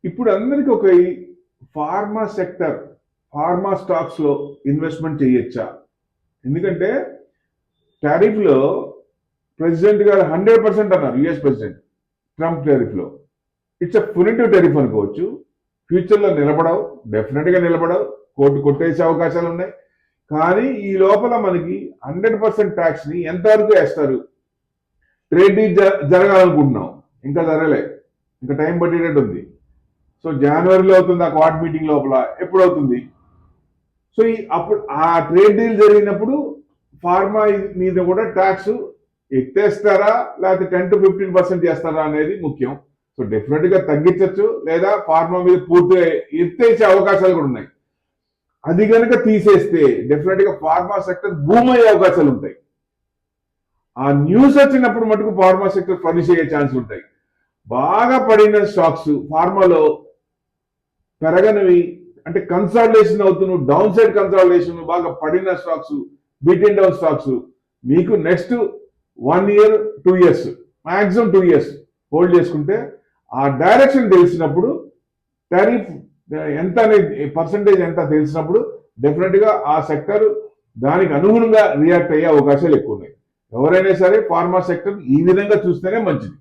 ఇప్పుడు అందరికి ఒక ఫార్మా సెక్టర్, ఫార్మా స్టాక్స్ లో ఇన్వెస్ట్మెంట్ చేయొచ్చా? ఎందుకంటే టారిఫ్ లో ప్రెసిడెంట్ గారు 100% అన్నారు. యుఎస్ ప్రెసిడెంట్ ట్రంప్ టారిఫ్ లో ఇట్స్ ఎ పునిటివ్ టారిఫ్ అనుకోవచ్చు. ఫ్యూచర్ లో నిలబడవు, డెఫినెట్ గా నిలబడవు, కోర్టు కొట్టేసే అవకాశాలు ఉన్నాయి. కానీ ఈ లోపల మనకి 100% ట్యాక్స్ ని ఎంతవరకు వేస్తారు? ట్రేడ్ డీల్ జరగాలనుకుంటున్నాం, ఇంకా జరగలే, ఇంకా టైం పట్టేటట్టు ఉంది. సో జనవరిలో అవుతుంది, ఆ క్వాడ్ మీటింగ్ లోపల ఎప్పుడు అవుతుంది? సో అప్పుడు ఆ ట్రేడ్ డీల్ జరిగినప్పుడు ఫార్మా మీద కూడా ట్యాక్స్ ఎత్తేస్తారా లేకపోతే 10 to 15% చేస్తారా అనేది ముఖ్యం. సో డెఫినెట్ గా తగ్గించవచ్చు, లేదా ఫార్మా మీద పూర్తిగా ఎత్తేసే అవకాశాలు కూడా ఉన్నాయి. అది కనుక తీసేస్తే డెఫినెట్ గా ఫార్మా సెక్టర్ బూమ్ అయ్యే అవకాశాలు ఉంటాయి. ఆ న్యూస్ వచ్చినప్పుడు మటుకు ఫార్మా సెక్టర్ పనిష్ అయ్యే ఛాన్స్ ఉంటాయి. బాగా పడిన స్టాక్స్ ఫార్మాలో పెరగనివి, అంటే కన్సాలిడేషన్ అవుతున్న డౌన్ సైడ్ కన్సాలిడేషన్ బాగా పడిన స్టాక్స్, బీటెన్ డౌన్ స్టాక్స్ మీకు next 1 year 2 years maximum 2 years hold చేసుకుంటే ఆ డైరెక్షన్ తెలిసినప్పుడు, టారిఫ్ ఎంత అనేది పర్సంటేజ్ ఎంత తెలిసినప్పుడు డెఫినెట్ గా ఆ సెక్టర్ దానికి అనుగుణంగా రియాక్ట్ అయ్యే అవకాశాలు ఎక్కువ ఉన్నాయి. ఎవరైనా సరే ఫార్మా సెక్టర్ ఈ విధంగా చూస్తేనే మంచిది.